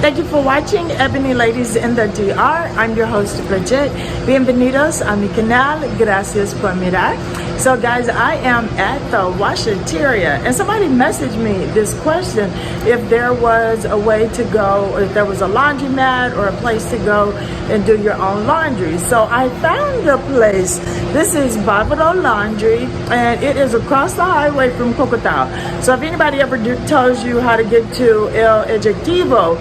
Thank you for watching Ebony Ladies in the DR. I'm your host, Bridget. Bienvenidos a mi canal. Gracias por mirar. So guys, I am at the washateria, and somebody messaged me this question: if there was a way to go, or if there was a laundromat or a place to go and do your own laundry. So I found a place. This is Bávaro Laundry, and it is across the highway from Cocotao. So if anybody ever tells you how to get to El Ejectivo,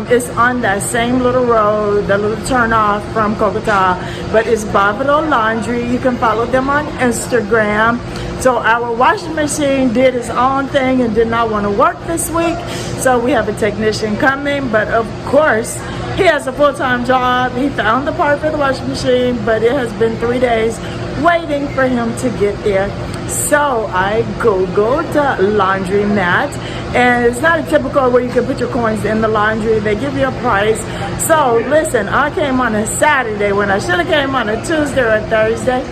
it's on that same little road, the little turn off from Cocotao, but it's Bávaro Laundry. You can follow them on Instagram. So our washing machine did its own thing and did not want to work this week, so we have a technician coming. But of course, he has a full-time job. He found the part for the washing machine, but it has been 3 days waiting for him to get there. So I googled laundromat, and it's not a typical where you can put your coins in the laundry. They give you a price. So listen, I came on a Saturday when I should have came on a Tuesday or a Thursday.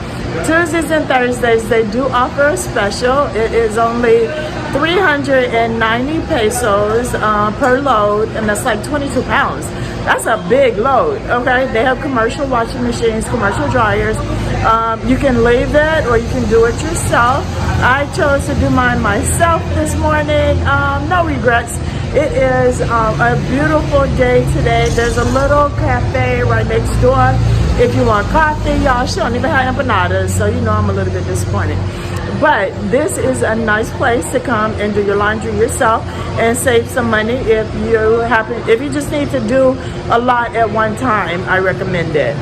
Tuesdays and Thursdays, they do offer a special. It is only 390 pesos per load, and that's like 22 pounds. That's a big load, okay? They have commercial washing machines, commercial dryers. You can leave it or you can do it yourself. I chose to do mine myself this morning. No regrets. It is a beautiful day today. There's a little cafe right next door. If you want coffee, y'all, she don't even have empanadas, so you know I'm a little bit disappointed. But this is a nice place to come and do your laundry yourself and save some money if you just need to do a lot at one time. I recommend it.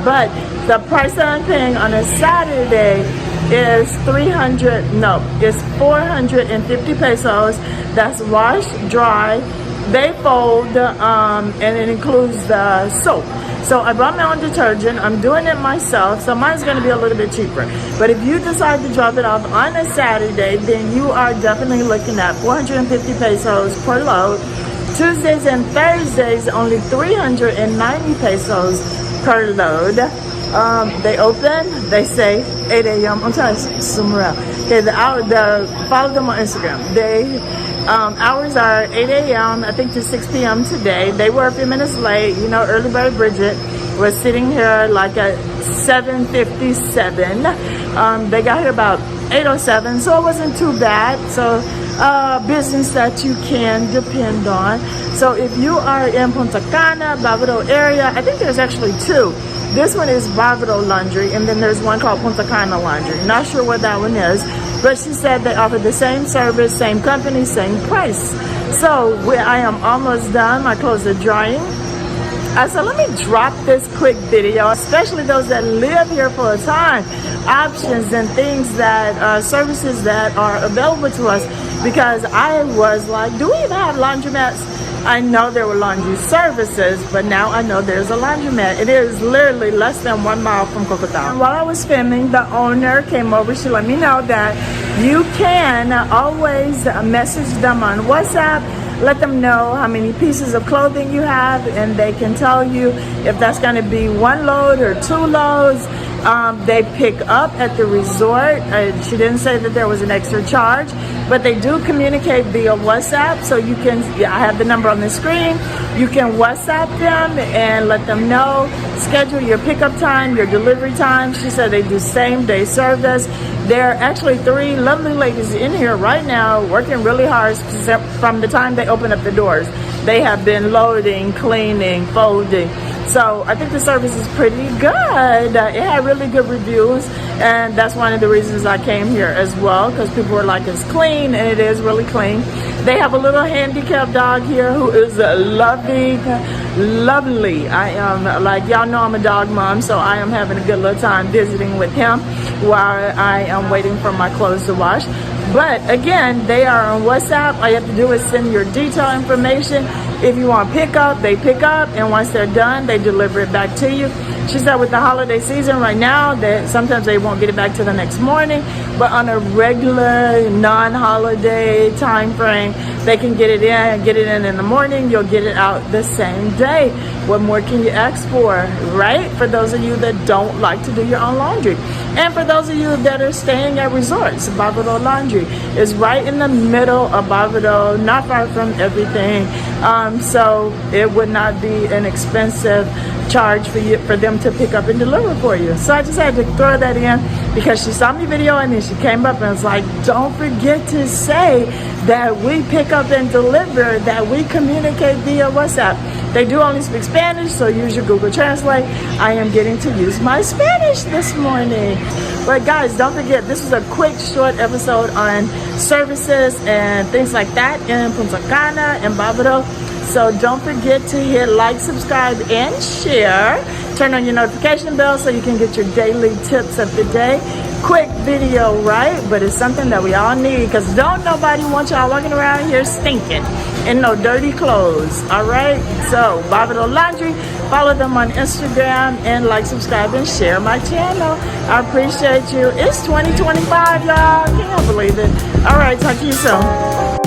But the price that I'm paying on a Saturday is 450 pesos. That's wash, dry, they fold, and it includes the soap. So I brought my own detergent. I'm doing it myself, so mine's going to be a little bit cheaper. But if you decide to drop it off on a Saturday, then you are definitely looking at 450 pesos per load. Tuesdays and Thursdays, only 390 pesos per load. They open, they say 8 a.m. I'm trying to zoom around. Okay, follow them on Instagram. Hours are 8 a.m. I think to 6 p.m. today. They were a few minutes late. You know, early bird Bridget was sitting here like at 7:57. They got here about 8:07, so it wasn't too bad. So business that you can depend on. So if you are in Punta Cana, Bávaro area, I think there's actually two. This one is Bávaro Laundry, and then there's one called Punta Cana Laundry. Not sure what that one is, but she said they offer the same service, same company, same price. So I am almost done. My clothes are drying. I said, let me drop this quick video, especially those that live here full time, options and things that, services that are available to us, because I was like, do we even have laundromats? I know there were laundry services, but now I know there's a laundromat. It is literally less than 1 mile from Cocotao. And while I was filming, the owner came over. She let me know that you can always message them on WhatsApp. Let them know how many pieces of clothing you have, and they can tell you if that's going to be 1 load or 2 loads. They pick up at the resort. She didn't say that there was an extra charge, but they do communicate via WhatsApp. So you can, I have the number on the screen. You can WhatsApp them and let them know, schedule your pickup time, your delivery time. She said they do same day service. There are actually 3 lovely ladies in here right now working really hard from the time they open up the doors. They have been loading, cleaning, folding. So I think the service is pretty good. It had really good reviews, and that's one of the reasons I came here as well, because people were like, it's clean, and it is really clean. They have a little handicapped dog here who is lovely. I am, like, y'all know I'm a dog mom, so I am having a good little time visiting with him while I am waiting for my clothes to wash. But again, they are on WhatsApp. All you have to do is send your detail information. If you want pickup, they pick up, and once they're done, they deliver it back to you. She said with the holiday season right now, that sometimes they won't get it back to the next morning, but on a regular non-holiday time frame, they can get it in the morning. You'll get it out the same day. What more can you ask for, right? For those of you that don't like to do your own laundry. And for those of you that are staying at resorts, Bávaro Laundry is right in the middle of Bávaro, not far from everything. So it would not be an expensive charge for them to pick up and deliver for you. So I just had to throw that in because she saw me video and then she came up and was like, don't forget to say that we pick up and deliver, that we communicate via WhatsApp. They do only speak Spanish, so use your Google Translate. I am getting to use my Spanish this morning. But guys, don't forget, this is a quick, short episode on services and things like that in Punta Cana and Barbados. So don't forget to hit like, subscribe, and share. Turn on your notification bell so you can get your daily tips of the day. Quick video, right? But it's something that we all need because don't nobody want y'all walking around here stinking in no dirty clothes, all right? So Barbados Laundry, follow them on Instagram and like, subscribe, and share my channel. I appreciate you. It's 2025, y'all. Can't believe it. All right, talk to you soon.